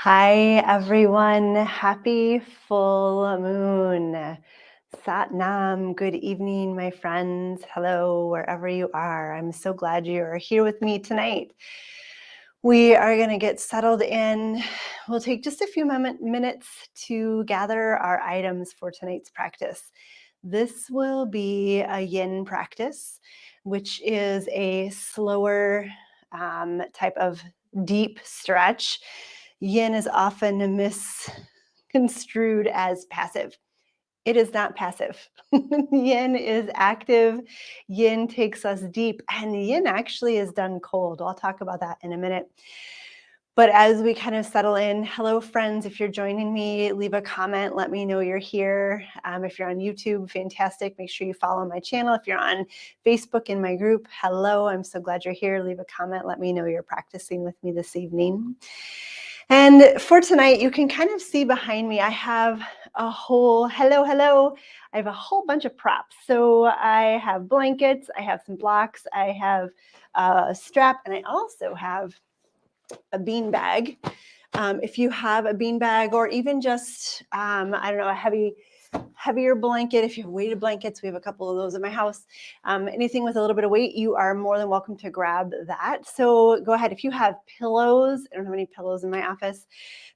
Hi, everyone. Happy full moon. Sat Nam. Good evening, my friends. Hello, wherever you are. I'm so glad you are here with me tonight. We are going to get settled in. We'll take just a few minutes to gather our items for tonight's practice. This will be a yin practice, which is a slower type of deep stretch. Yin is often misconstrued as passive. It is not passive. Yin is active. Yin takes us deep, and yin actually is done cold. I'll talk about that in a minute. But as we kind of settle in, hello, friends. If you're joining me, leave a comment. Let me know you're here. If you're on YouTube, fantastic. Make sure you follow my channel. If you're on Facebook in my group, hello. I'm so glad you're here. Leave a comment. Let me know you're practicing with me this evening. And for tonight, you can kind of see behind me, I have a whole, hello. I have a whole bunch of props. So I have blankets, I have some blocks, I have a strap, and I also have a bean bag. If you have a bean bag or even just, I don't know, a heavier blanket, if you have weighted blankets, we have a couple of those in my house. Anything with a little bit of weight, you are more than welcome to grab that. So go ahead. If you have pillows, I don't have any pillows in my office,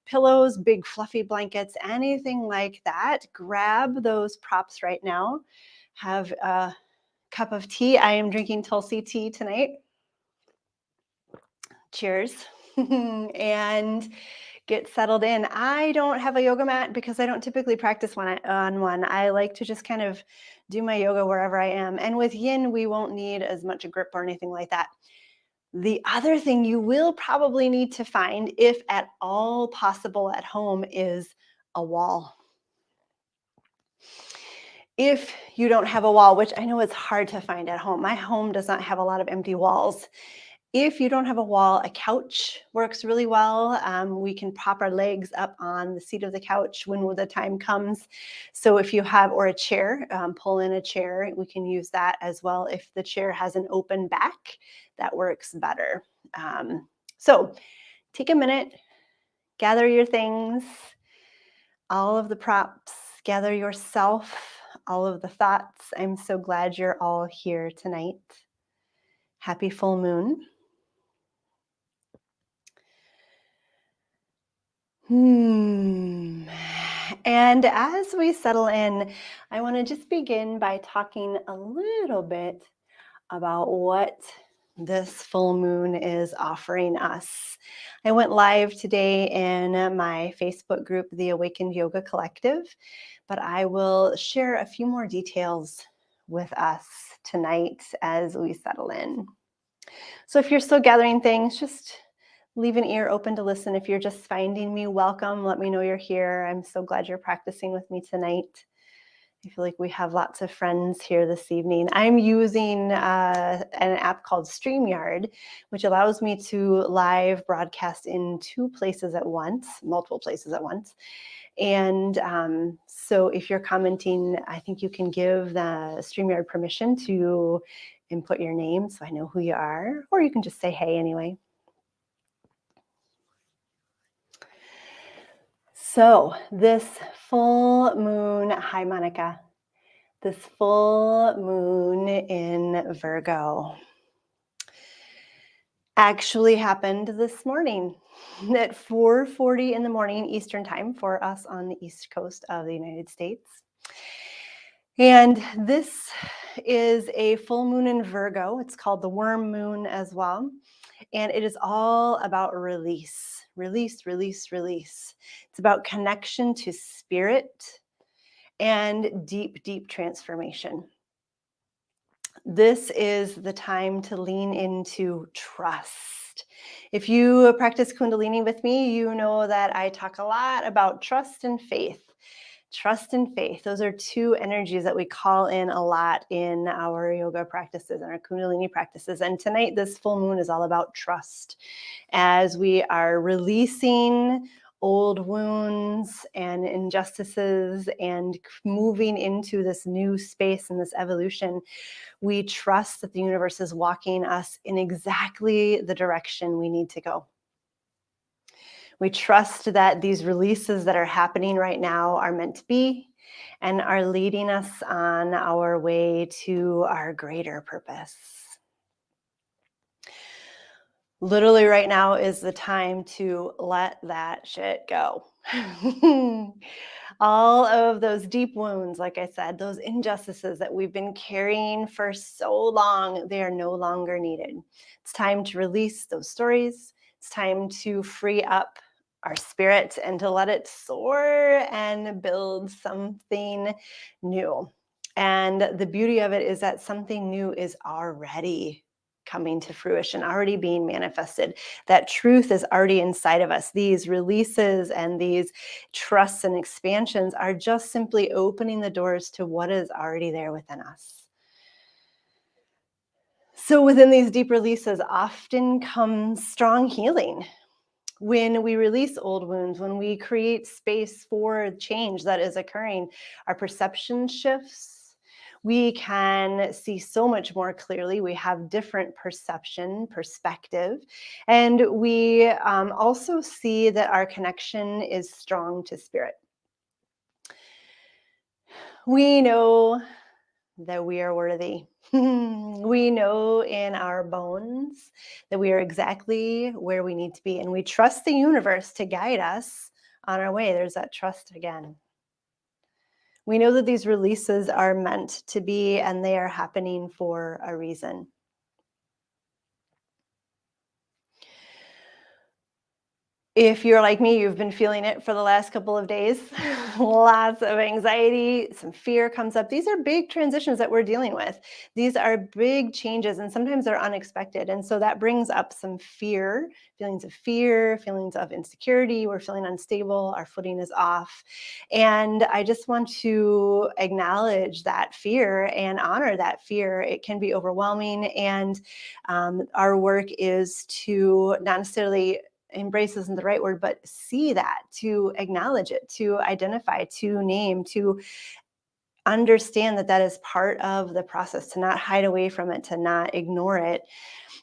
pillows, big fluffy blankets, anything like that, grab those props right now. Have a cup of tea. I am drinking Tulsi tea tonight. Cheers. And get settled in. I don't have a yoga mat because I don't typically practice on one. I like to just kind of do my yoga wherever I am. And with yin, we won't need as much grip or anything like that. The other thing you will probably need to find, if at all possible at home, is a wall. If you don't have a wall, which I know it's hard to find at home, my home does not have a lot of empty walls. If you don't have a wall, a couch works really well. We can prop our legs up on the seat of the couch when the time comes. So if you have, or a chair, pull in a chair, we can use that as well. If the chair has an open back, that works better. So take a minute, gather your things, all of the props, gather yourself, all of the thoughts. I'm so glad you're all here tonight. Happy full moon. And as we settle in, I want to just begin by talking a little bit about what this full moon is offering us. I went live today in my Facebook group, the Awakened Yoga Collective, but I will share a few more details with us tonight as we settle in. So if you're still gathering things, just leave an ear open to listen. If you're just finding me, welcome. Let me know you're here. I'm so glad you're practicing with me tonight. I feel like we have lots of friends here this evening. I'm using an app called StreamYard, which allows me to live broadcast in two places at once, multiple places at once. And so if you're commenting, I think you can give the StreamYard permission to input your name so I know who you are, or you can just say hey anyway. So this full moon, hi Monica, this full moon in Virgo actually happened this morning at 4:40 in the morning Eastern time for us on the East Coast of the United States. And this is a full moon in Virgo. It's called the worm moon as well. And it is all about release. It's about connection to spirit and deep transformation. This is the time to lean into trust. If you practice Kundalini with me, you know that I talk a lot about trust and faith. Trust and faith. Those are two energies that we call in a lot in our yoga practices and our Kundalini practices. And tonight, this full moon is all about trust as we are releasing old wounds and injustices and moving into this new space and this evolution. We trust that the universe is walking us in exactly the direction we need to go. We trust that these releases that are happening right now are meant to be and are leading us on our way to our greater purpose. Literally, right now is the time to let that shit go. All of those deep wounds, like I said, those injustices that we've been carrying for so long, they are no longer needed. It's time to release those stories. It's time to free up our spirit and to let it soar and build something new. And the beauty of it is that something new is already coming to fruition, already being manifested. That truth is already inside of us. These releases and these trusts and expansions are just simply opening the doors to what is already there within us. So, within these deep releases, often comes strong healing. When we release old wounds, when we create space for change that is occurring, our perception shifts. We can see so much more clearly. We have different perspective, and we also see that our connection is strong to spirit. We know that we are worthy. We know in our bones that we are exactly where we need to be, and we trust the universe to guide us on our way. There's that trust again. We know that these releases are meant to be, and they are happening for a reason. If you're like me, you've been feeling it for the last couple of days. Lots of anxiety, some fear comes up. These are big transitions that we're dealing with. These are big changes, and sometimes they're unexpected. And so that brings up some fear, feelings of insecurity. We're feeling unstable, our footing is off. And I just want to acknowledge that fear and honor that fear. It can be overwhelming. And our work is to not necessarily embrace isn't the right word, but see that, to acknowledge it, to identify, to name, to understand that that is part of the process, to not hide away from it, to not ignore it,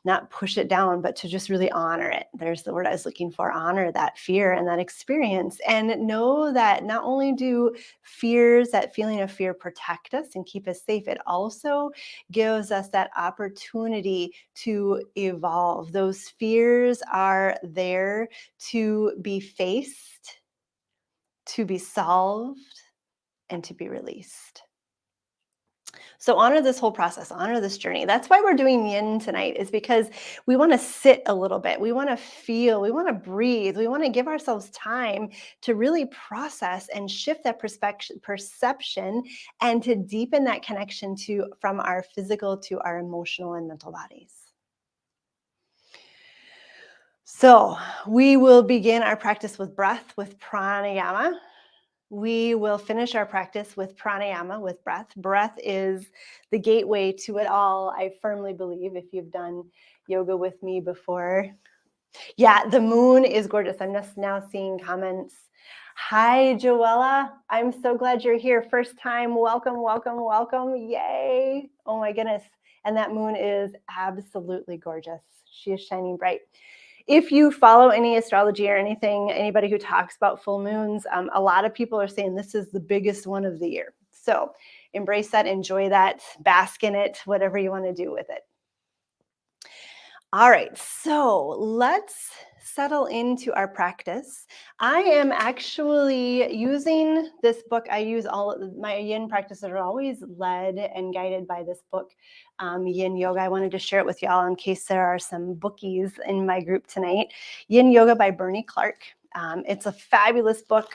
not push it down, but to just really honor it. There's the word I was looking for, honor that fear and that experience. And know that not only do that feeling of fear protect us and keep us safe, it also gives us that opportunity to evolve. Those fears are there to be faced, to be solved, and to be released. So honor this whole process, honor this journey. That's why we're doing yin tonight, is because we want to sit a little bit. We want to feel, we want to breathe. We want to give ourselves time to really process and shift that perception and to deepen that connection from our physical to our emotional and mental bodies. So we will begin our practice with breath, with pranayama. We will finish our practice with pranayama, with breath. Breath is the gateway to it all, I firmly believe, if you've done yoga with me before. Yeah, the moon is gorgeous. I'm just now seeing comments. Hi, Joella. I'm so glad you're here. First time. Welcome, welcome, welcome. Yay. Oh my goodness. And that moon is absolutely gorgeous. She is shining bright. If you follow any astrology or anything, anybody who talks about full moons, a lot of people are saying this is the biggest one of the year. So embrace that, enjoy that, bask in it, whatever you want to do with it. All right, so let's settle into our practice. I am actually using this book. I use all my yin practices are always led and guided by this book, Yin Yoga. I wanted to share it with y'all in case there are some bookies in my group tonight. Yin Yoga by Bernie Clark. It's a fabulous book.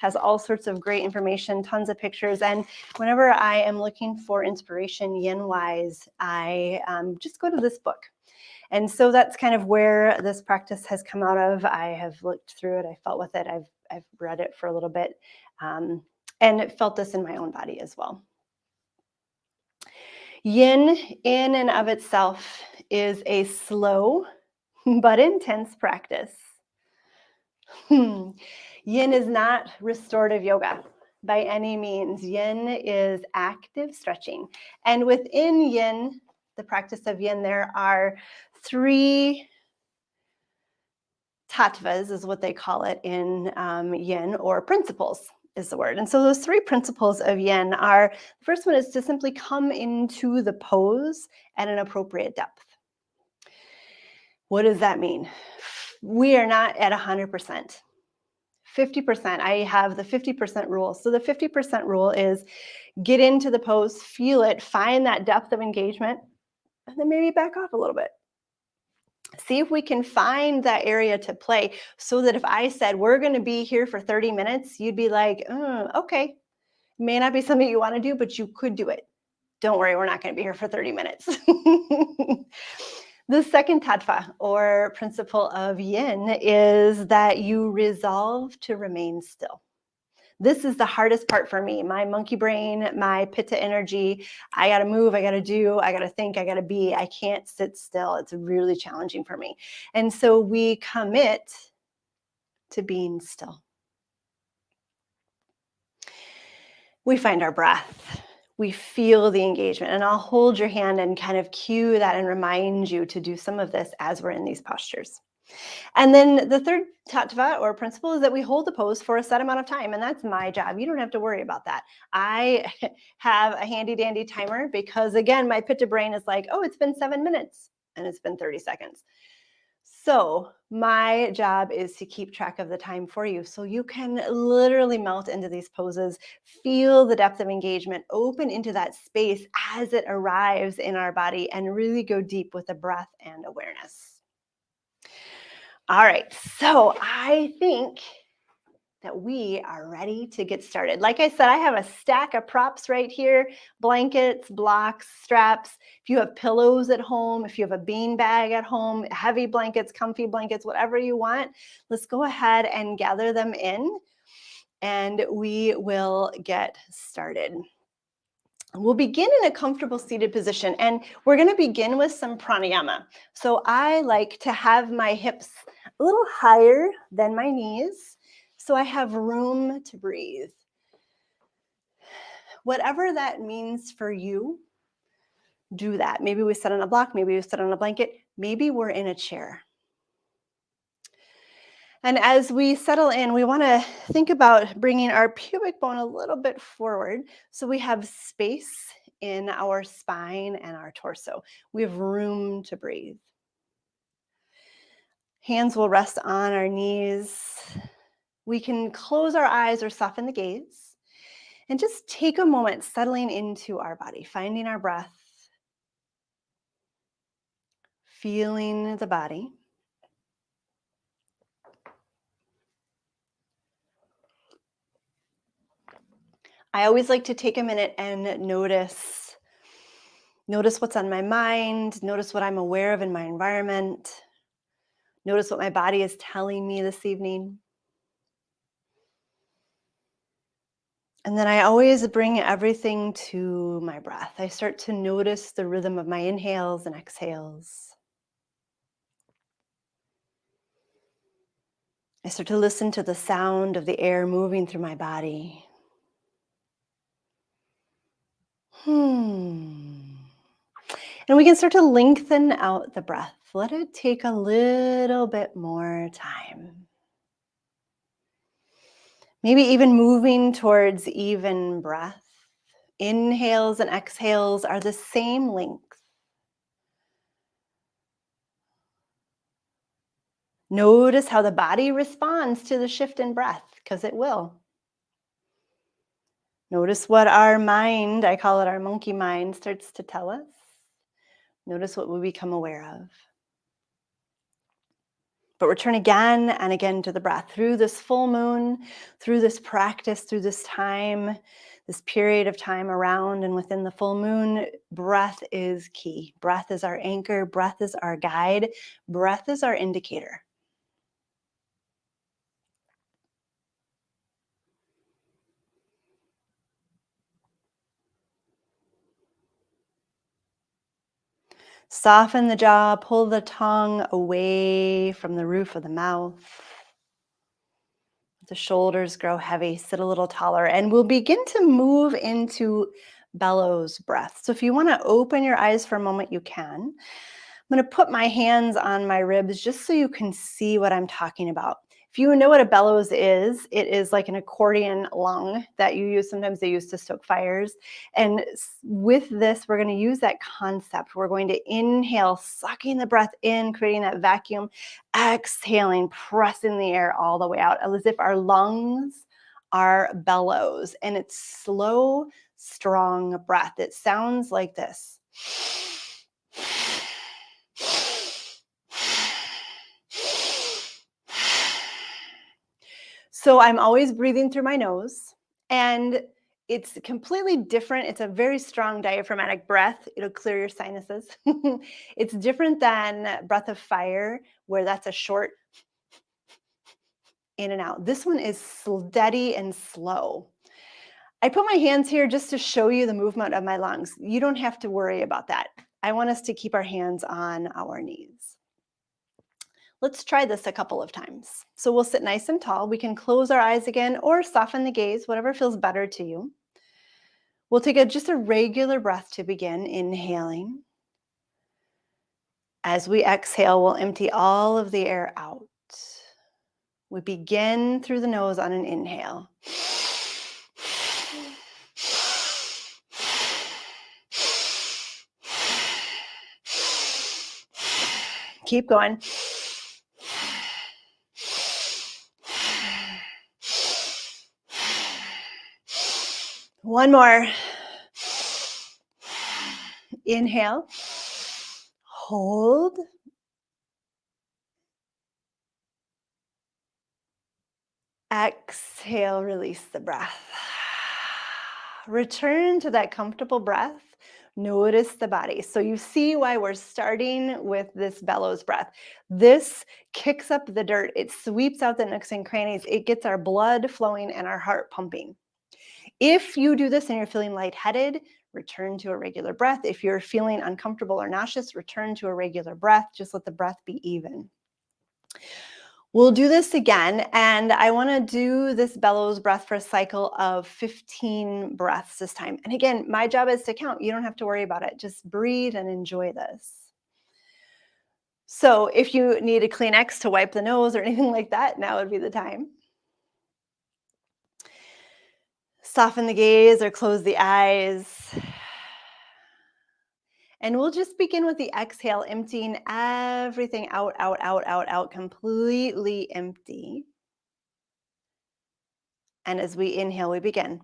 Has all sorts of great information, tons of pictures. And whenever I am looking for inspiration yin-wise, I just go to this book. And so that's kind of where this practice has come out of. I have looked through it. I felt with it. I've read it for a little bit, and felt this in my own body as well. Yin, in and of itself, is a slow but intense practice. Yin is not restorative yoga by any means. Yin is active stretching. And within yin, the practice of yin, there are 3 tattvas is what they call it in yin, or principles is the word. And so those 3 principles of yin are, the first one is to simply come into the pose at an appropriate depth. What does that mean? We are not at 100%. 50%. I have the 50% rule. So the 50% rule is get into the pose, feel it, find that depth of engagement, and then maybe back off a little bit. See if we can find that area to play, so that if I said we're going to be here for 30 minutes, you'd be like, okay, may not be something you want to do, but you could do it. Don't worry, we're not going to be here for 30 minutes. The second tattva, or principle of yin, is that you resolve to remain still. This is the hardest part for me. My monkey brain, my pitta energy, I got to move, I got to do, I got to think, I got to be. I can't sit still. It's really challenging for me. And so we commit to being still. We find our breath. We feel the engagement. And I'll hold your hand and kind of cue that and remind you to do some of this as we're in these postures. And then the third tattva, or principle, is that we hold the pose for a set amount of time. And that's my job. You don't have to worry about that. I have a handy dandy timer because, again, my pitta brain is like, oh, it's been 7 minutes and it's been 30 seconds. So my job is to keep track of the time for you, so you can literally melt into these poses, feel the depth of engagement, open into that space as it arrives in our body, and really go deep with the breath and awareness. All right, so I think that we are ready to get started. Like I said, I have a stack of props right here: blankets, blocks, straps. If you have pillows at home, if you have a bean bag at home, heavy blankets, comfy blankets, whatever you want, let's go ahead and gather them in, and we will get started. We'll begin in a comfortable seated position, and we're going to begin with some pranayama. So I like to have my hips a little higher than my knees, so I have room to breathe. Whatever that means for you, do that. Maybe we sit on a block, maybe we sit on a blanket, maybe we're in a chair. And as we settle in, we want to think about bringing our pubic bone a little bit forward so we have space in our spine and our torso. We have room to breathe. Hands will rest on our knees. We can close our eyes or soften the gaze and just take a moment settling into our body, finding our breath, feeling the body. I always like to take a minute and notice what's on my mind, notice what I'm aware of in my environment, notice what my body is telling me this evening. And then I always bring everything to my breath. I start to notice the rhythm of my inhales and exhales. I start to listen to the sound of the air moving through my body. And we can start to lengthen out the breath. Let it take a little bit more time. Maybe even moving towards even breath. Inhales and exhales are the same length. Notice how the body responds to the shift in breath, because it will. Notice what our mind, I call it our monkey mind, starts to tell us. Notice what we become aware of. But return again and again to the breath through this full moon, through this practice, through this time, this period of time around and within the full moon. Breath is key. Breath is our anchor. Breath is our guide. Breath is our indicator. Soften the jaw, pull the tongue away from the roof of the mouth. The shoulders grow heavy, sit a little taller, and we'll begin to move into bellows breath. So if you want to open your eyes for a moment, you can. I'm going to put my hands on my ribs just so you can see what I'm talking about. If you know what a bellows is, it is like an accordion lung that you use. Sometimes they use to stoke fires. And with this, we're going to use that concept. We're going to inhale, sucking the breath in, creating that vacuum, exhaling, pressing the air all the way out, as if our lungs are bellows. And it's slow, strong breath. It sounds like this. So I'm always breathing through my nose, and it's completely different. It's a very strong diaphragmatic breath. It'll clear your sinuses. It's different than breath of fire, where that's a short in and out. This one is steady and slow. I put my hands here just to show you the movement of my lungs. You don't have to worry about that. I want us to keep our hands on our knees. Let's try this a couple of times. So we'll sit nice and tall. We can close our eyes again or soften the gaze, whatever feels better to you. We'll take just a regular breath to begin, inhaling. As we exhale, we'll empty all of the air out. We begin through the nose on an inhale. Keep going. One more. Inhale. Hold. Exhale, release the breath. Return to that comfortable breath. Notice the body. So you see why we're starting with this bellows breath. This kicks up the dirt. It sweeps out the nooks and crannies. It gets our blood flowing and our heart pumping. If you do this and you're feeling lightheaded, return to a regular breath. If you're feeling uncomfortable or nauseous, return to a regular breath. Just let the breath be even. We'll do this again, and I want to do this bellows breath for a cycle of 15 breaths this time. And again, my job is to count. You don't have to worry about it. Just breathe and enjoy this. So if you need a Kleenex to wipe the nose or anything like that, now would be the time. Soften the gaze or close the eyes. And we'll just begin with the exhale, emptying everything out, out, out, out, out, completely empty. And as we inhale, we begin.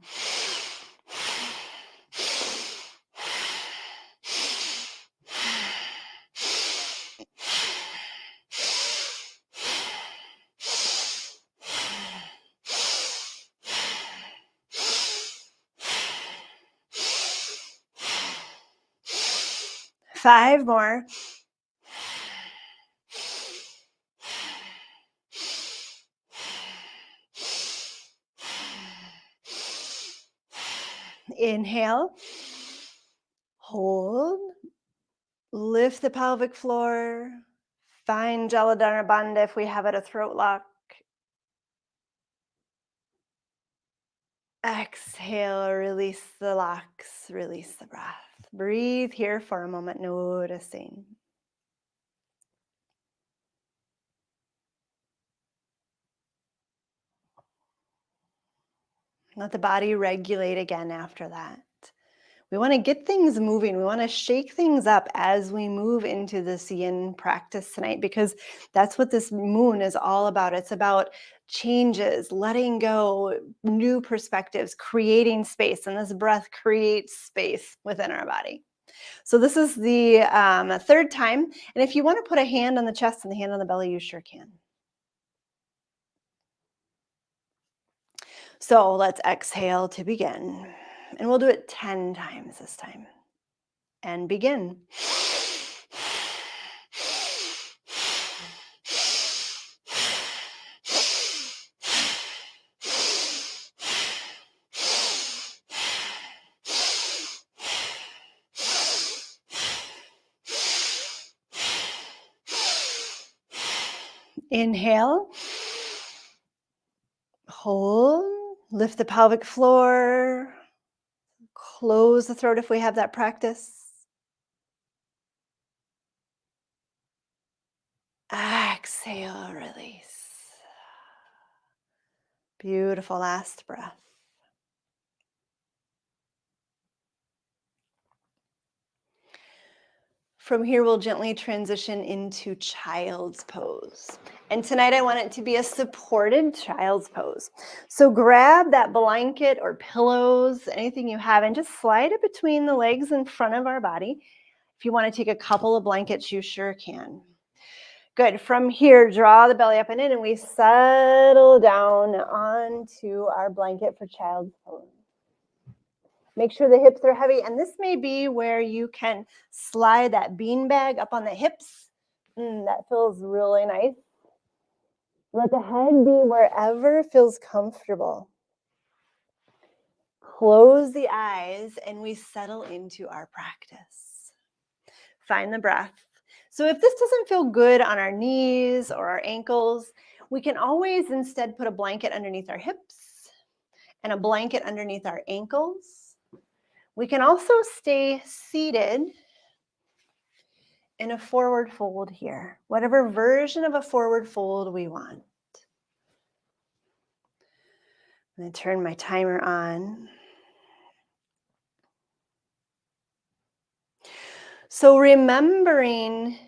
Five more. Inhale, hold, lift the pelvic floor, find Jaladhara Bandha if we have it, a throat lock. Exhale, release the locks, release the breath. Breathe here for a moment, noticing. Let the body regulate again after that. We want to get things moving. We want to shake things up as we move into this yin practice tonight, because that's what this moon is all about. It's about changes, letting go, new perspectives, creating space. And this breath creates space within our body. So this is the third time. And if you want to put a hand on the chest and the hand on the belly, you sure can. So let's exhale to begin. And we'll do it 10 times this time. And begin. Inhale. Hold. Lift the pelvic floor. Close the throat if we have that practice. exhale, release. Beautiful last breath. From here, we'll gently transition into child's pose. And tonight I want it to be a supported child's pose. So grab that blanket or pillows, anything you have, and just slide it between the legs in front of our body. If you want to take a couple of blankets, you sure can. Good. From here, draw the belly up and in, and we settle down onto our blanket for child's pose. Make sure the hips are heavy, and this may be where you can slide that beanbag up on the hips. That feels really nice. Let the head be wherever feels comfortable. Close the eyes, and we settle into our practice. Find the breath. So if this doesn't feel good on our knees or our ankles, we can always instead put a blanket underneath our hips and a blanket underneath our ankles. We can also stay seated in a forward fold here, whatever version of a forward fold we want. I'm going to turn my timer on. So remembering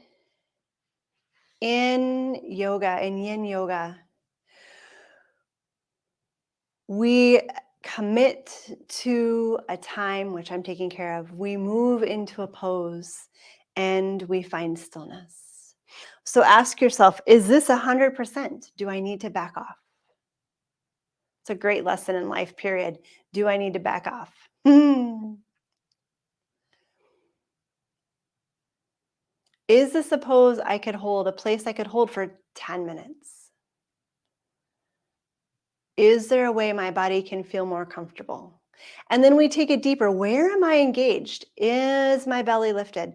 in yoga, in yin yoga, we commit to a time, which I'm taking care of. We move into a pose and we find stillness. So ask yourself, is this 100%? Do I need to back off? It's a great lesson in life, period. Do I need to back off? Is this a pose I could hold, a place I could hold for 10 minutes? Is there a way my body can feel more comfortable? And then we take it deeper. Where am I engaged? Is my belly lifted?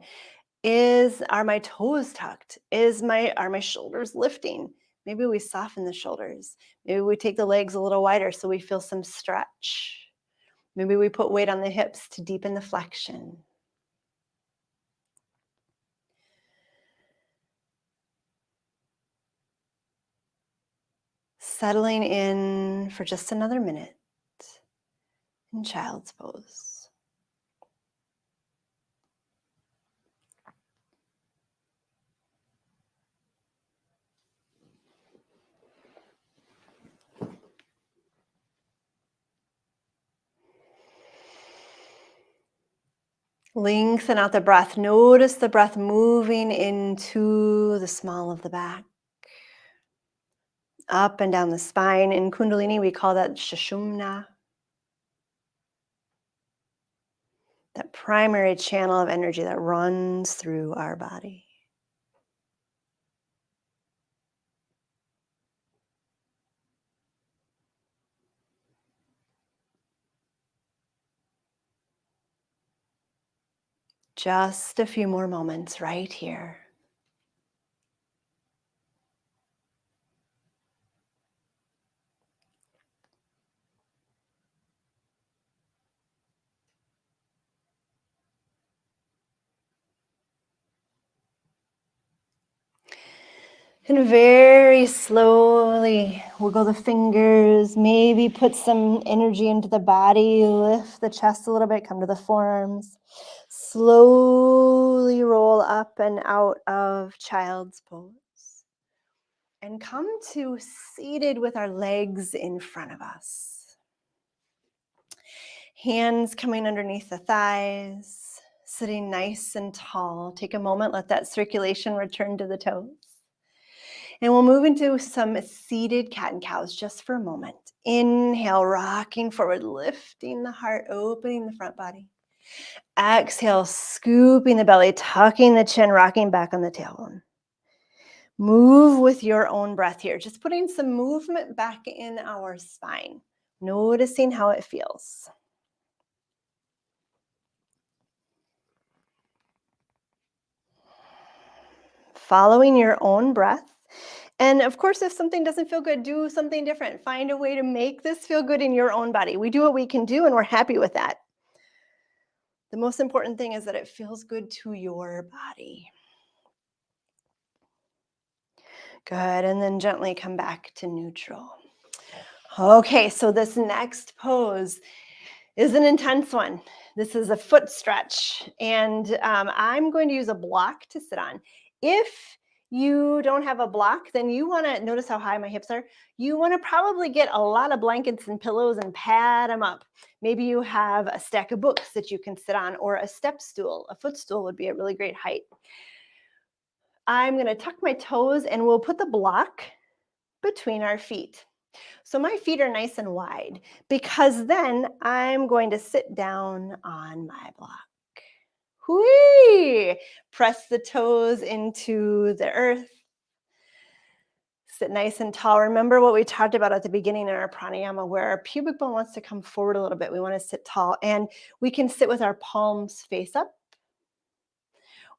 Are my toes tucked? Are my shoulders lifting? Maybe we soften the shoulders. Maybe we take the legs a little wider so we feel some stretch. Maybe we put weight on the hips to deepen the flexion. Settling in for just another minute in child's pose. Lengthen out the breath. Notice the breath moving into the small of the back. Up and down the spine. In Kundalini, we call that Sushumna. That primary channel of energy that runs through our body. Just a few more moments right here. And very slowly wiggle the fingers, maybe put some energy into the body, lift the chest a little bit, come to the forearms. Slowly roll up and out of child's pose. And come to seated with our legs in front of us. Hands coming underneath the thighs, sitting nice and tall. Take a moment, let that circulation return to the toes. And we'll move into some seated cat and cows just for a moment. Inhale, rocking forward, lifting the heart, opening the front body. Exhale, scooping the belly, tucking the chin, rocking back on the tailbone. Move with your own breath here, just putting some movement back in our spine, noticing how it feels. Following your own breath. And of course, if something doesn't feel good, do something different. Find a way to make this feel good in your own body. We do what we can do, and we're happy with that. The most important thing is that it feels good to your body. Good. And then gently come back to neutral. Okay, so this next pose is an intense one. This is a foot stretch, and I'm going to use a block to sit on. If you don't have a block, then you want to notice how high my hips are. You want to probably get a lot of blankets and pillows and pad them up. Maybe you have a stack of books that you can sit on, or a step stool. A footstool would be a really great height. I'm going to tuck my toes, and we'll put the block between our feet. So my feet are nice and wide, because then I'm going to sit down on my block. Whee! Press the toes into the earth. Sit nice and tall. Remember what we talked about at the beginning in our pranayama, where our pubic bone wants to come forward a little bit. We want to sit tall, and we can sit with our palms face up,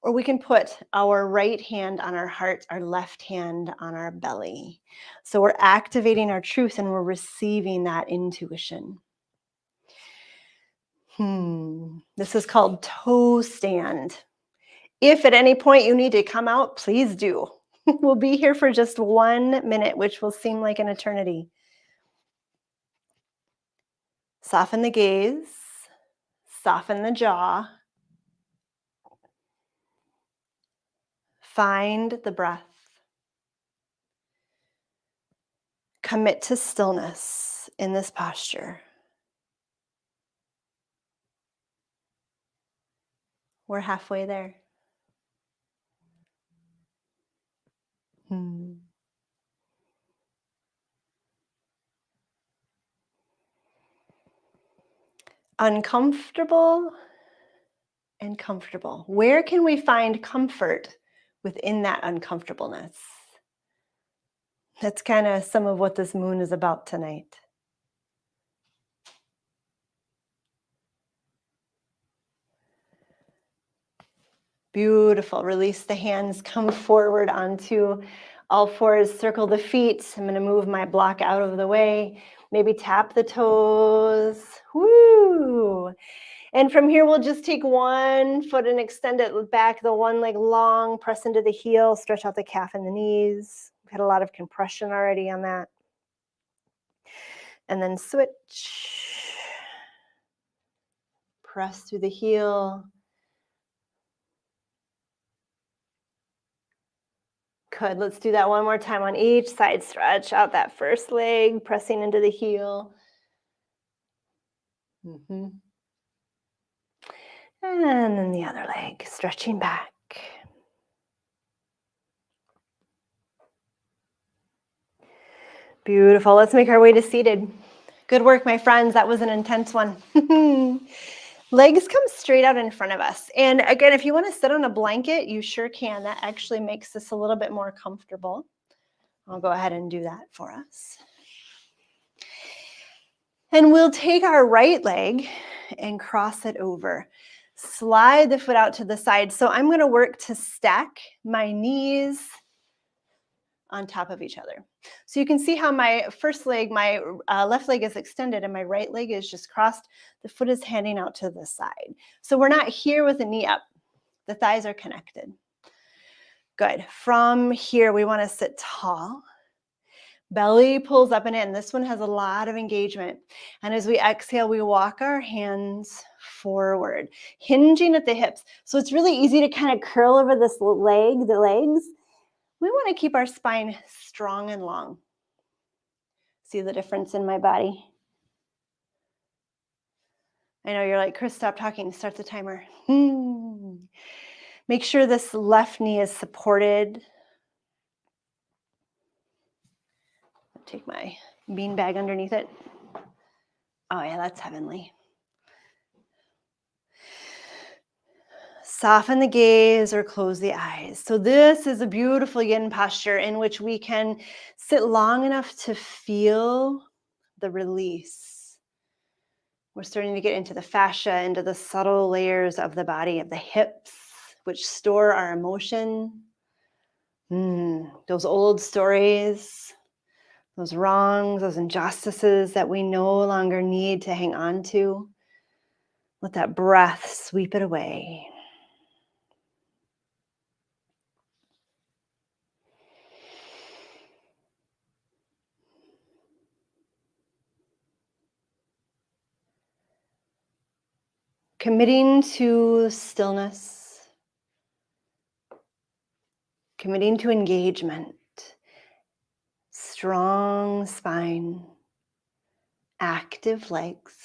or we can put our right hand on our heart, our left hand on our belly. So we're activating our truth, and we're receiving that intuition. This is called toe stand. If at any point you need to come out, please do. We'll be here for just 1 minute, which will seem like an eternity. Soften the gaze, soften the jaw. Find the breath. Commit to stillness in this posture. We're halfway there. Uncomfortable and comfortable. Where can we find comfort within that uncomfortableness? That's kind of some of what this moon is about tonight. Beautiful. Release the hands, come forward onto all fours, circle the feet. I'm going to move my block out of the way. Maybe tap the toes. Woo! And from here, we'll just take one foot and extend it back, the one leg long, press into the heel, stretch out the calf and the knees. We've had a lot of compression already on that. And then switch. Press through the heel. Good. Let's do that one more time on each side. Stretch out that first leg, pressing into the heel. And then the other leg, stretching back. Beautiful. Let's make our way to seated. Good work, my friends. That was an intense one. Legs come straight out in front of us. And again, if you want to sit on a blanket, you sure can. That actually makes this a little bit more comfortable. I'll go ahead and do that for us. And we'll take our right leg and cross it over. Slide the foot out to the side. So I'm going to work to stack my knees on top of each other. So you can see how my first leg, my left leg is extended and my right leg is just crossed. The foot is handing out to the side. So we're not here with the knee up. The thighs are connected. Good. From here, we want to sit tall. Belly pulls up and in. This one has a lot of engagement. And as we exhale, we walk our hands forward, hinging at the hips. So it's really easy to kind of curl over this leg, the legs. We want to keep our spine strong and long. See the difference in my body? I know you're like, Chris, stop talking. Start the timer. Make sure this left knee is supported. Take my bean bag underneath it. Oh yeah, that's heavenly. Soften the gaze or close the eyes. So this is a beautiful yin posture in which we can sit long enough to feel the release. We're starting to get into the fascia, into the subtle layers of the body, of the hips, which store our emotion. Those old stories, those wrongs, those injustices that we no longer need to hang on to. Let that breath sweep it away. Committing to stillness, committing to engagement, strong spine, active legs.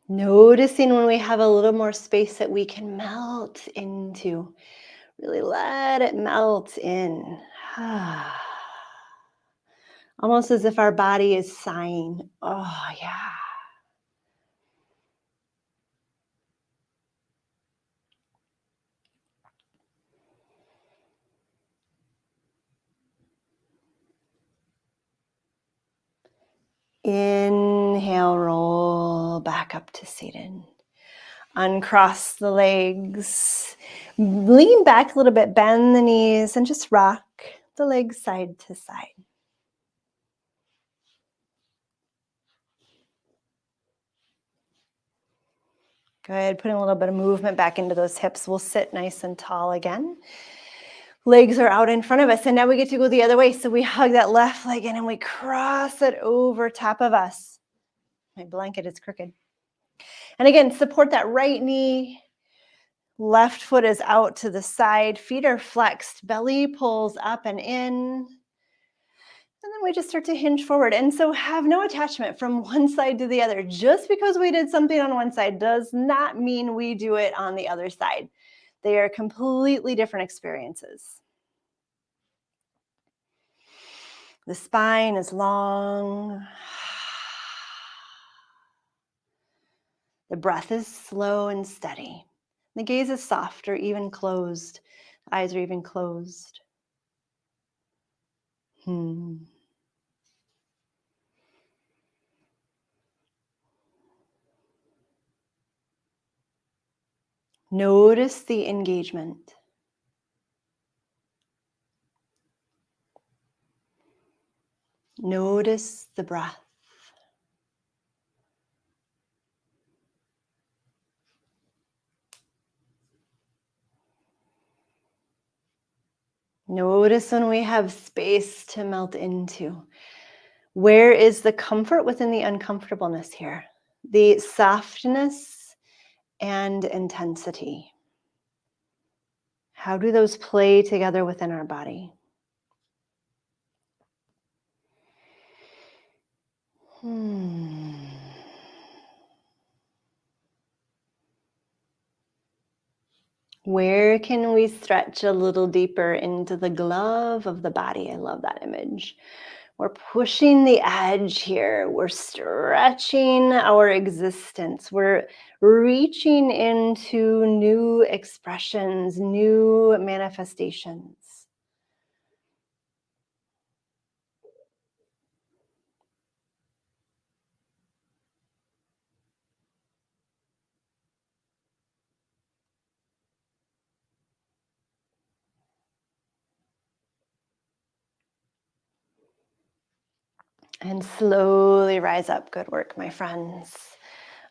Noticing when we have a little more space that we can melt into. Really let it melt in. Almost as if our body is sighing. Oh, yeah. Inhale, roll back up to seated. Uncross the legs. Lean back a little bit, bend the knees, and just rock the legs side to side. Good. Putting a little bit of movement back into those hips. We'll sit nice and tall again. Legs are out in front of us, and now we get to go the other way. So we hug that left leg in and we cross it over top of us. My blanket is crooked. And again, support that right knee. Left foot is out to the side. Feet are flexed. Belly pulls up and in. And then we just start to hinge forward. And so have no attachment from one side to the other. Just because we did something on one side does not mean we do it on the other side. They are completely different experiences. The spine is long. The breath is slow and steady. The gaze is soft or even closed. The eyes are even closed. Notice the engagement. Notice the breath. Notice when we have space to melt into. Where is the comfort within the uncomfortableness here? The softness and intensity. How do those play together within our body? Where can we stretch a little deeper into the glove of the body? I love that image. We're pushing the edge here. We're stretching our existence. We're reaching into new expressions, new manifestations. And slowly rise up. Good work, my friends.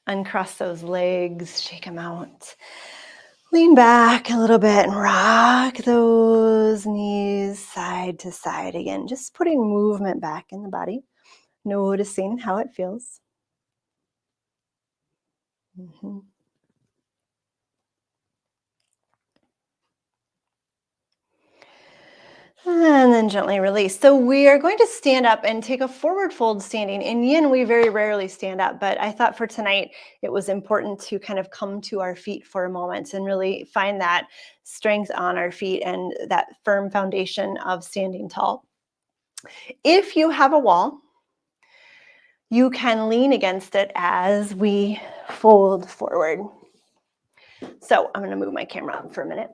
Uncross those legs, shake them out. Lean back a little bit and rock those knees side to side again. Just putting movement back in the body, noticing how it feels. And then gently release. So we are going to stand up and take a forward fold standing. In yin, we very rarely stand up, but I thought for tonight it was important to kind of come to our feet for a moment and really find that strength on our feet and that firm foundation of standing tall. If you have a wall, you can lean against it as we fold forward. So I'm going to move my camera up for a minute.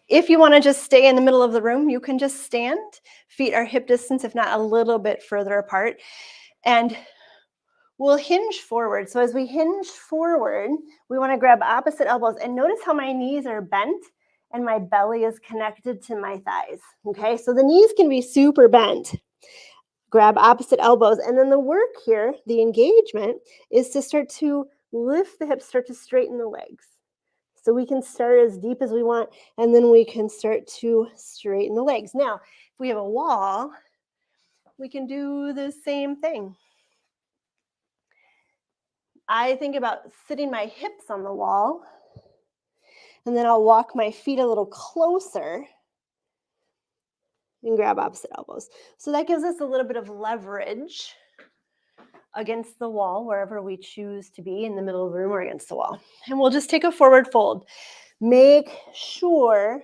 If you want to just stay in the middle of the room, you can just stand. Feet are hip distance, if not a little bit further apart. And we'll hinge forward. So as we hinge forward, we want to grab opposite elbows. And notice how my knees are bent and my belly is connected to my thighs. Okay, so the knees can be super bent. Grab opposite elbows. And then the work here, the engagement, is to start to lift the hips, start to straighten the legs. So we can start as deep as we want, and then we can start to straighten the legs. Now, if we have a wall, we can do the same thing. I think about sitting my hips on the wall, and then I'll walk my feet a little closer and grab opposite elbows. So that gives us a little bit of leverage against the wall, wherever we choose to be, in the middle of the room or against the wall. And we'll just take a forward fold. Make sure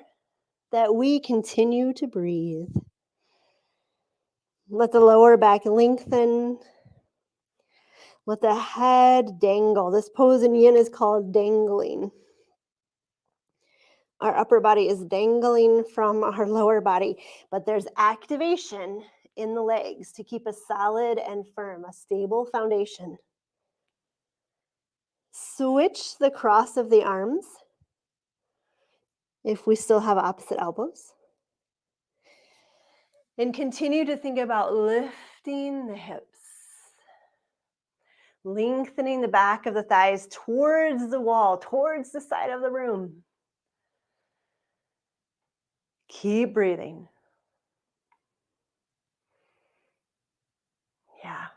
that we continue to breathe. Let the lower back lengthen. Let the head dangle. This pose in yin is called dangling. Our upper body is dangling from our lower body, but there's activation in the legs to keep a solid and firm, a stable foundation. Switch the cross of the arms if we still have opposite elbows. And continue to think about lifting the hips, lengthening the back of the thighs towards the wall, towards the side of the room. Keep breathing. Yeah.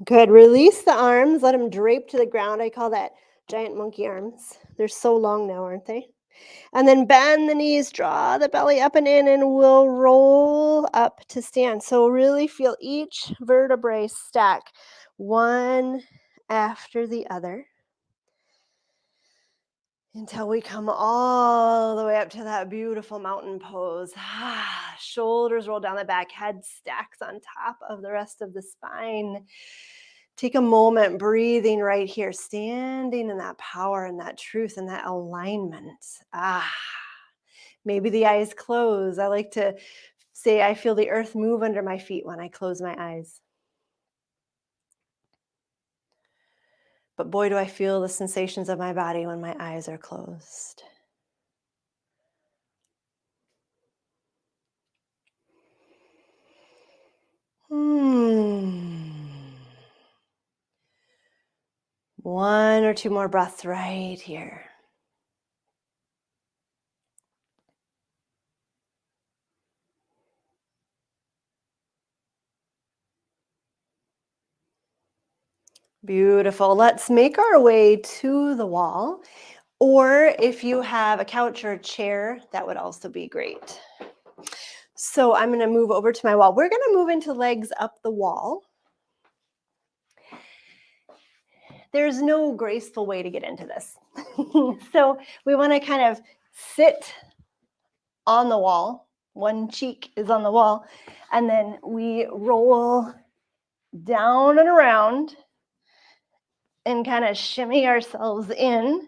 Good. Release the arms. Let them drape to the ground. I call that giant monkey arms. They're so long now, aren't they? And then bend the knees, draw the belly up and in, and we'll roll up to stand. So really feel each vertebrae stack one after the other until we come all the way up to that beautiful mountain pose. Shoulders roll down the back, head stacks on top of the rest of the spine. Take a moment breathing right here, standing in that power and that truth and that alignment. Maybe the eyes close. I like to say I feel the earth move under my feet when I close my eyes. But boy, do I feel the sensations of my body when my eyes are closed. One or two more breaths right here. Beautiful. Let's make our way to the wall. Or if you have a couch or a chair, that would also be great. So I'm going to move over to my wall. We're going to move into legs up the wall. There's no graceful way to get into this. So we want to kind of sit on the wall. One cheek is on the wall. And then we roll down and around and kind of shimmy ourselves in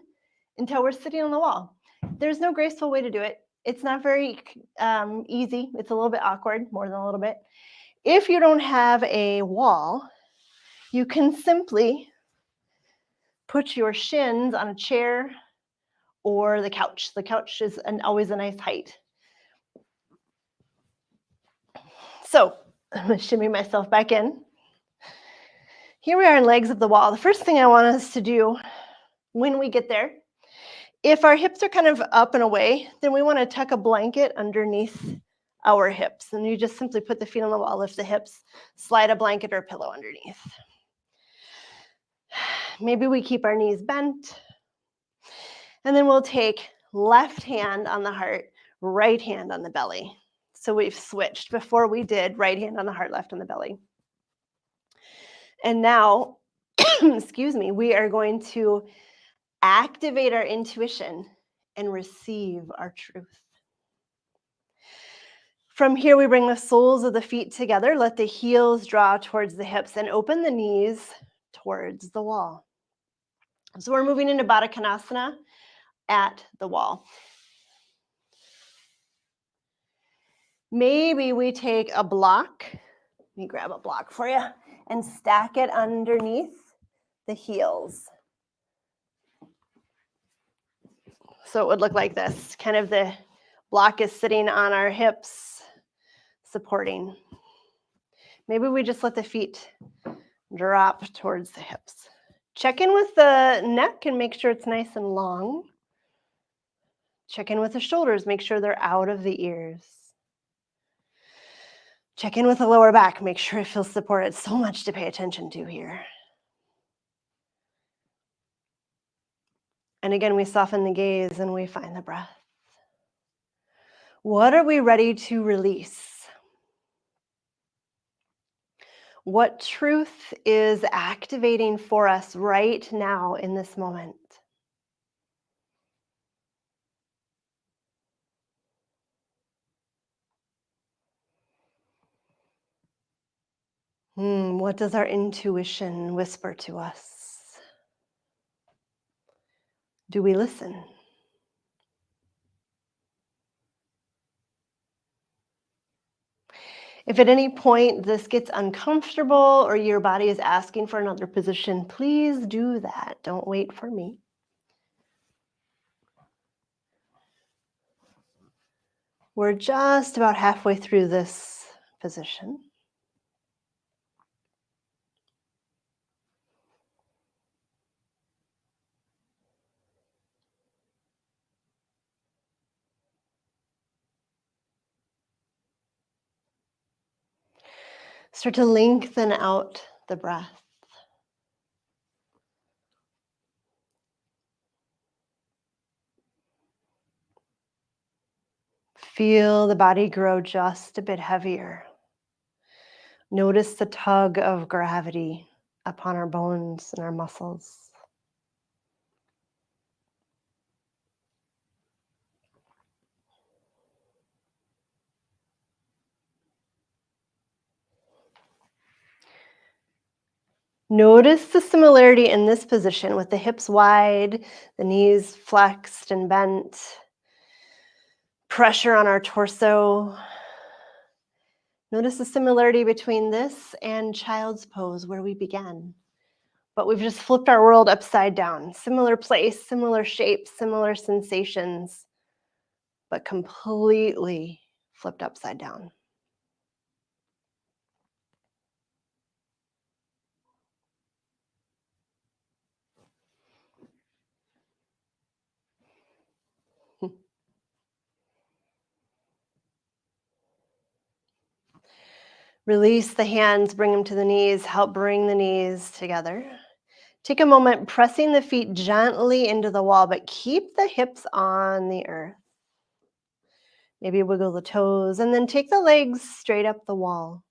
until we're sitting on the wall. There's no graceful way to do it. It's not very easy. It's a little bit awkward, more than a little bit. If you don't have a wall, you can simply put your shins on a chair or the couch. The couch is always a nice height. So I'm going to shimmy myself back in. Here we are in legs of the wall. The first thing I want us to do when we get there, if our hips are kind of up and away, then we want to tuck a blanket underneath our hips. And you just simply put the feet on the wall, lift the hips, slide a blanket or a pillow underneath. Maybe we keep our knees bent. And then we'll take left hand on the heart, right hand on the belly. So we've switched. Before we did right hand on the heart, left on the belly. And now, excuse me, we are going to activate our intuition and receive our truth. From here, we bring the soles of the feet together. Let the heels draw towards the hips and open the knees towards the wall. So we're moving into Baddha Konasana at the wall. Maybe we take a block. Let me grab a block for you and stack it underneath the heels. So it would look like this. Kind of the block is sitting on our hips, supporting. Maybe we just let the feet drop towards the hips. Check in with the neck and make sure it's nice and long. Check in with the shoulders, make sure they're out of the ears. Check in with the lower back, make sure it feels supported. So much to pay attention to here. And again, we soften the gaze and we find the breath. What are we ready to release? What truth is activating for us right now in this moment? What does our intuition whisper to us? Do we listen? If at any point this gets uncomfortable or your body is asking for another position, please do that. Don't wait for me. We're just about halfway through this position. Start to lengthen out the breath. Feel the body grow just a bit heavier. Notice the tug of gravity upon our bones and our muscles. Notice the similarity in this position with the hips wide, the knees flexed and bent, pressure on our torso. Notice the similarity between this and child's pose where we began. But we've just flipped our world upside down. Similar place, similar shape, similar sensations, but completely flipped upside down. Release the hands, bring them to the knees, help bring the knees together. Take a moment, pressing the feet gently into the wall, but keep the hips on the earth. Maybe wiggle the toes, and then take the legs straight up the wall.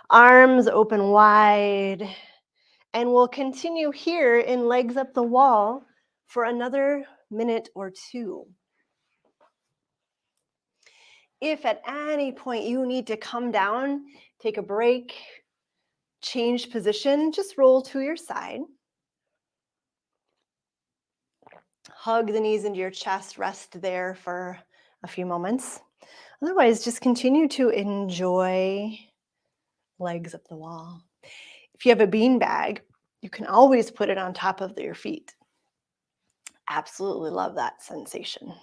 Arms open wide, and we'll continue here in legs up the wall for another minute or two. If at any point you need to come down, take a break, change position, just roll to your side. Hug the knees into your chest, rest there for a few moments. Otherwise, just continue to enjoy legs up the wall. If you have a bean bag, you can always put it on top of your feet. Absolutely love that sensation.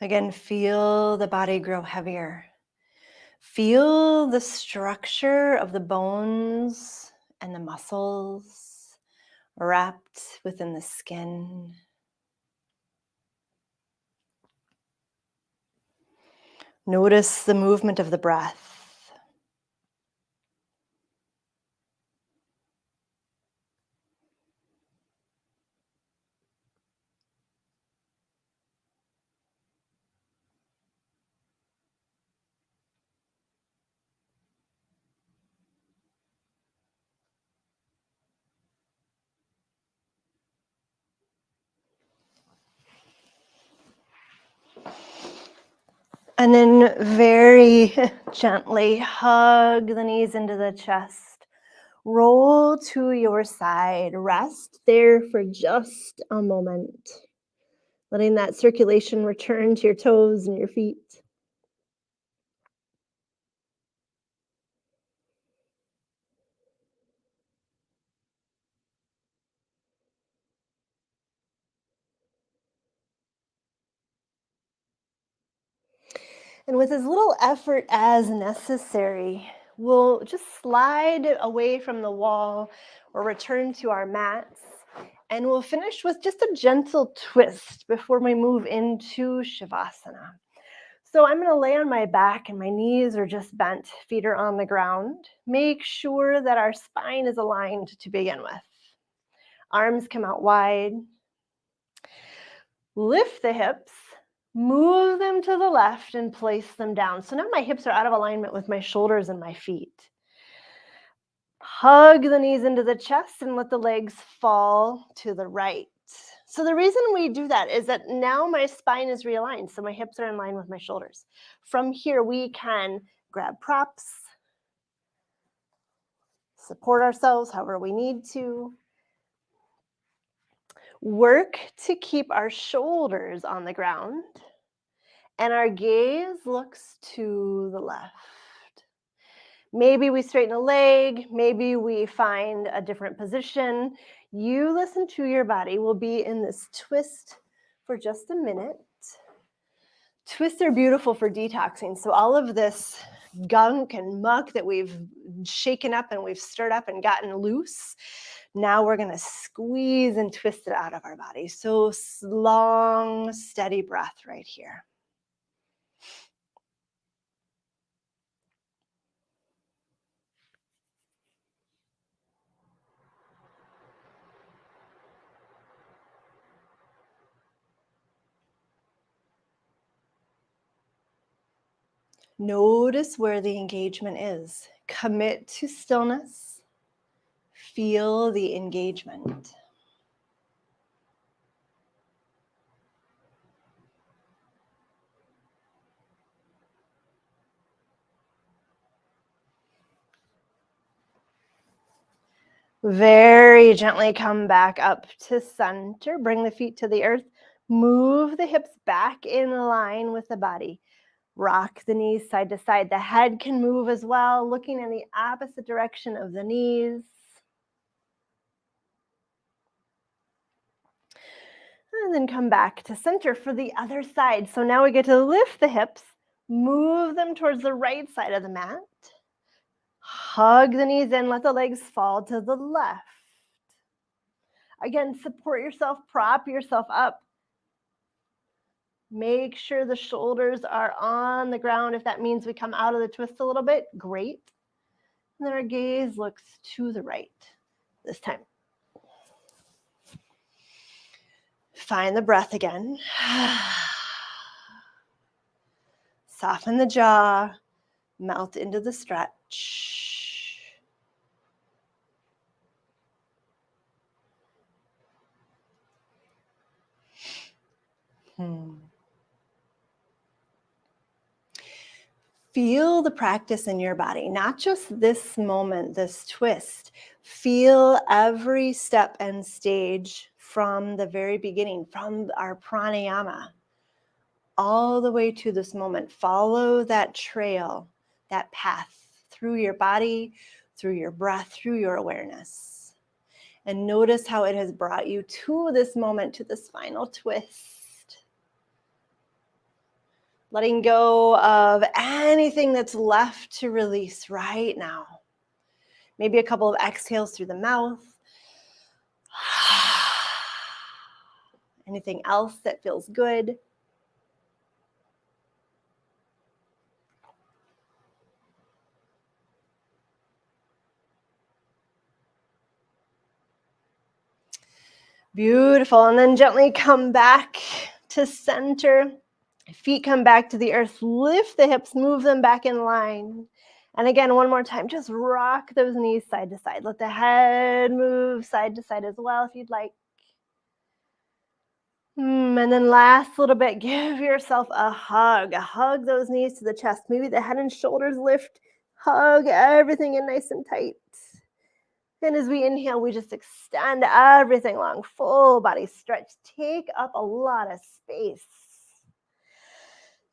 Again, feel the body grow heavier. Feel the structure of the bones and the muscles wrapped within the skin. Notice the movement of the breath. And then very gently hug the knees into the chest. Roll to your side. Rest there for just a moment. Letting that circulation return to your toes and your feet. And with as little effort as necessary, we'll just slide away from the wall or return to our mats. And we'll finish with just a gentle twist before we move into Shavasana. So I'm going to lay on my back and my knees are just bent, feet are on the ground. Make sure that our spine is aligned to begin with. Arms come out wide. Lift the hips, move them to the left and place them down. So now my hips are out of alignment with my shoulders and my feet. Hug the knees into the chest and let the legs fall to the right. So the reason we do that is that now my spine is realigned. So my hips are in line with my shoulders. From here, we can grab props, support ourselves however we need to. Work to keep our shoulders on the ground. And our gaze looks to the left. Maybe we straighten a leg, maybe we find a different position. You listen to your body. We'll be in this twist for just a minute. Twists are beautiful for detoxing. So all of this gunk and muck that we've shaken up and we've stirred up and gotten loose, now we're going to squeeze and twist it out of our body. So long, steady breath right here. Notice where the engagement is. Commit to stillness. Feel the engagement. Very gently come back up to center. Bring the feet to the earth. Move the hips back in line with the body. Rock the knees side to side. The head can move as well, looking in the opposite direction of the knees. And then come back to center for the other side. So now we get to lift the hips, move them towards the right side of the mat. Hug the knees in, let the legs fall to the left. Again, support yourself, prop yourself up. Make sure the shoulders are on the ground. If that means we come out of the twist a little bit, great. And then our gaze looks to the right this time. Find the breath again. Soften the jaw, melt into the stretch. Feel the practice in your body, not just this moment, this twist. Feel every step and stage from the very beginning, from our pranayama, all the way to this moment. Follow that trail, that path through your body, through your breath, through your awareness. And notice how it has brought you to this moment, to this final twist. Letting go of anything that's left to release right now. Maybe a couple of exhales through the mouth. Anything else that feels good? Beautiful. And then gently come back to center. Feet come back to the earth. Lift the hips, move them back in line. And again, one more time, just rock those knees side to side. Let the head move side to side as well if you'd like. And then last little bit, give yourself a hug. Hug those knees to the chest. Maybe the head and shoulders lift. Hug everything in nice and tight. And as we inhale, we just extend everything long, full body stretch. Take up a lot of space.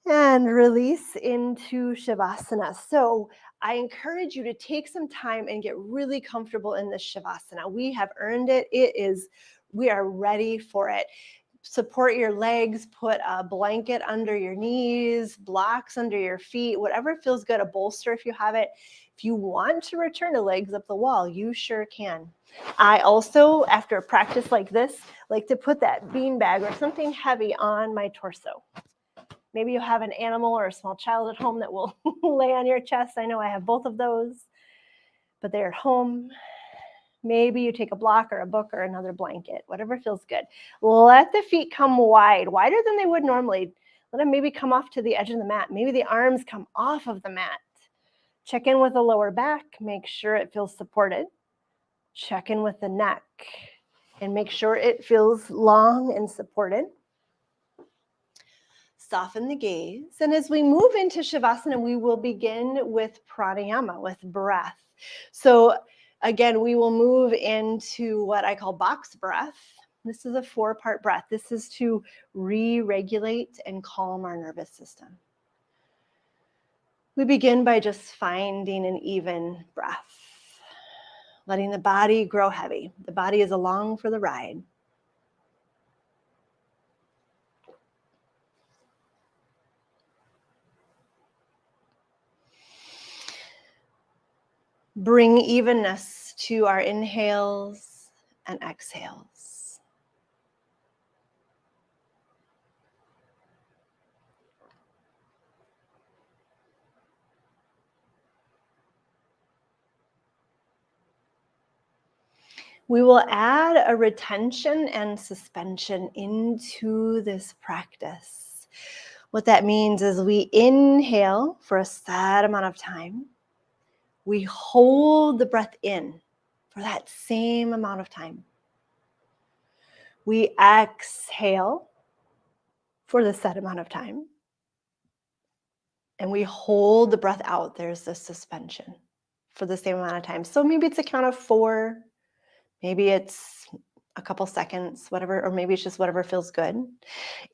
And release into Shavasana. So I encourage you to take some time and get really comfortable in this Shavasana. We have earned it. We are ready for it. Support your legs, put a blanket under your knees, blocks under your feet, whatever feels good, a bolster if you have it. If you want to return to legs up the wall, you sure can. I also, after a practice like this, like to put that bean bag or something heavy on my torso. Maybe you have an animal or a small child at home that will lay on your chest. I know I have both of those, but they're at home. Maybe you take a block or a book or another blanket, whatever feels good. Let the feet come wide, wider than they would normally. Let them maybe come off to the edge of the mat. Maybe the arms come off of the mat. Check in with the lower back. Make sure it feels supported. Check in with the neck and make sure it feels long and supported. Soften the gaze. And as we move into Shavasana, we will begin with pranayama, with breath. So again, we will move into what I call box breath. This is a 4-part breath. This is to re-regulate and calm our nervous system. We begin by just finding an even breath, letting the body grow heavy. The body is along for the ride. Bring evenness to our inhales and exhales. We will add a retention and suspension into this practice. What that means is we inhale for a set amount of time. We hold the breath in for that same amount of time. We exhale for the set amount of time. And we hold the breath out. There's the suspension for the same amount of time. So maybe it's a count of 4. Maybe it's a couple seconds, whatever, or maybe it's just whatever feels good.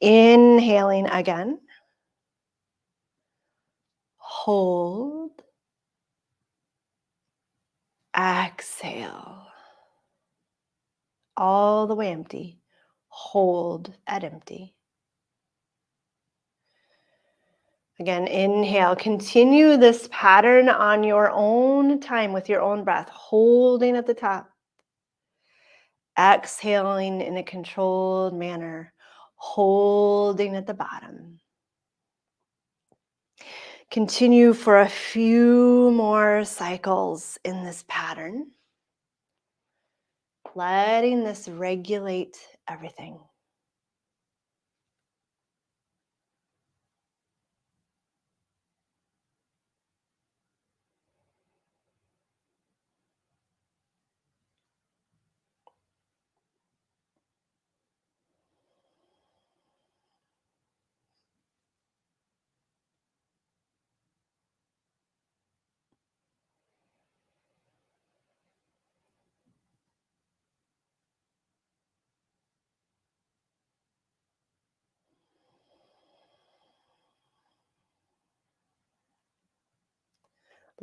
Inhaling again. Hold. Exhale. All the way empty. Hold at empty. Again, inhale. Continue this pattern on your own time with your own breath, holding at the top. Exhaling in a controlled manner, holding at the bottom. Continue for a few more cycles in this pattern, letting this regulate everything.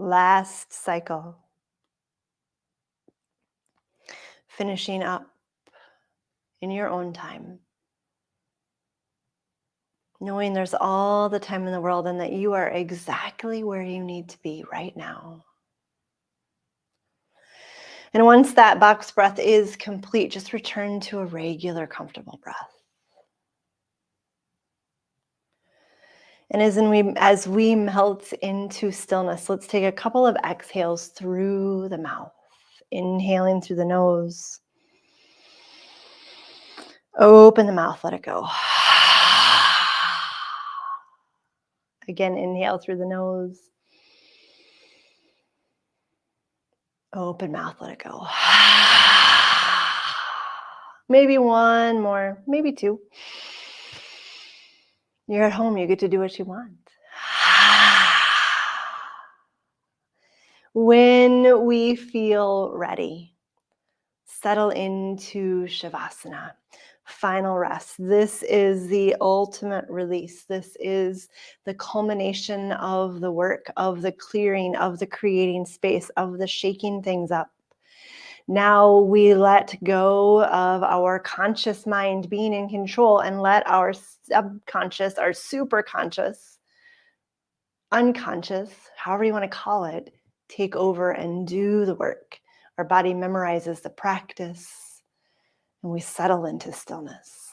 Last cycle. Finishing up in your own time. Knowing there's all the time in the world and that you are exactly where you need to be right now. And once that box breath is complete, just return to a regular, comfortable breath. And as we melt into stillness, let's take a couple of exhales through the mouth. Inhaling through the nose. Open the mouth, let it go. Again, inhale through the nose. Open mouth, let it go. Maybe one more, maybe 2. You're at home, you get to do what you want. When we feel ready, settle into Shavasana, final rest. This is the ultimate release. This is the culmination of the work, of the clearing, of the creating space, of the shaking things up. Now we let go of our conscious mind being in control and let our subconscious, our superconscious, unconscious, however you want to call it, take over and do the work. Our body memorizes the practice and we settle into stillness.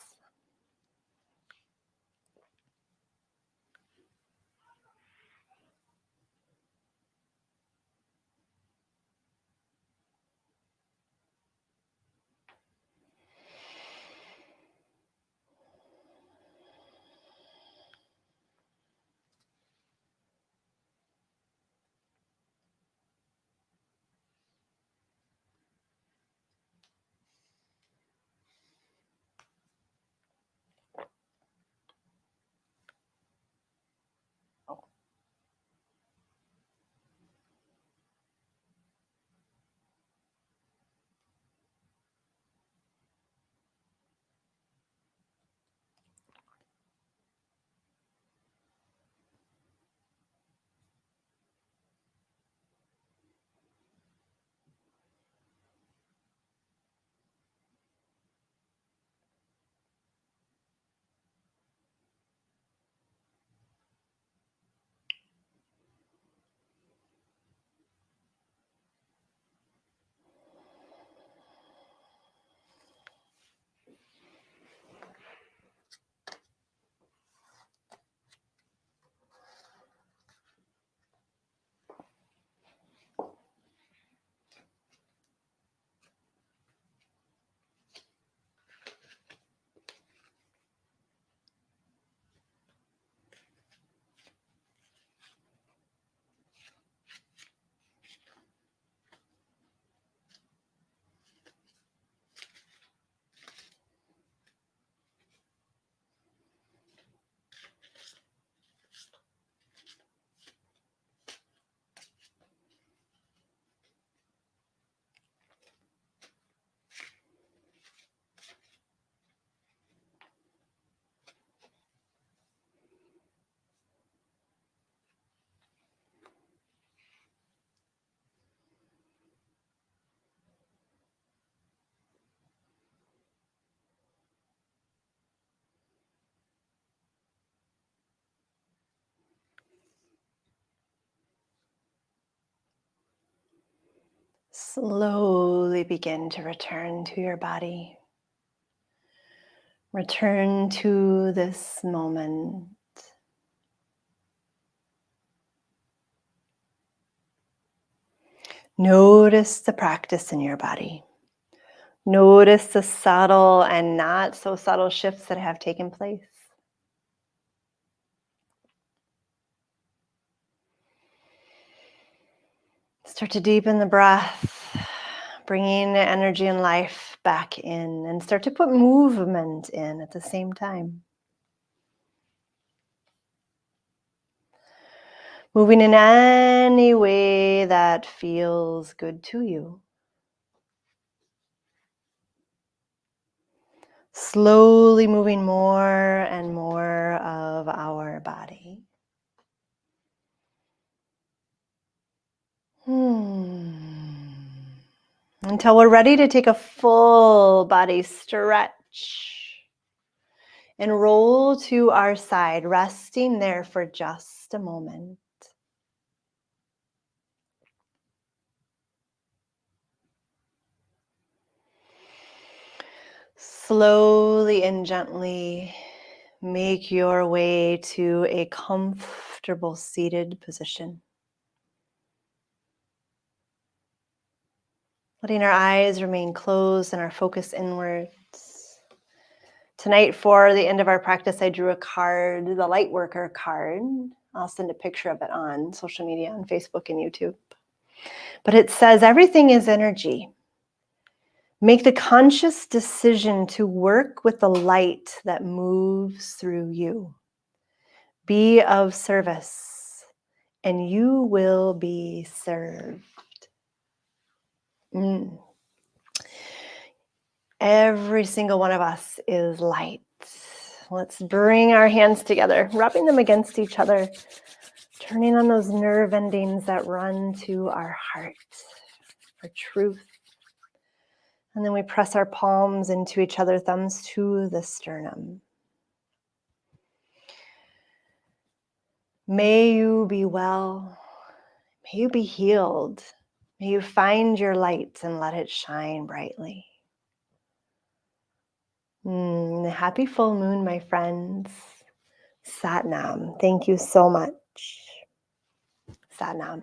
Slowly begin to return to your body. Return to this moment. Notice the practice in your body. Notice the subtle and not so subtle shifts that have taken place. Start to deepen the breath, bringing energy and life back in, and start to put movement in at the same time. Moving in any way that feels good to you. Slowly moving more and more of our body. Until we're ready to take a full body stretch and roll to our side, resting there for just a moment. Slowly and gently make your way to a comfortable seated position. Letting our eyes remain closed and our focus inwards. Tonight, for the end of our practice, I drew a card, the Lightworker card. I'll send a picture of it on social media, on Facebook and YouTube. But it says, everything is energy. Make the conscious decision to work with the light that moves through you. Be of service, and you will be served. Every single one of us is light. Let's bring our hands together, rubbing them against each other, turning on those nerve endings that run to our heart for truth. And then we press our palms into each other, thumbs to the sternum. May you be well. May you be healed. May you find your light and let it shine brightly. Happy full moon, my friends. Sat Nam. Thank you so much. Sat Nam.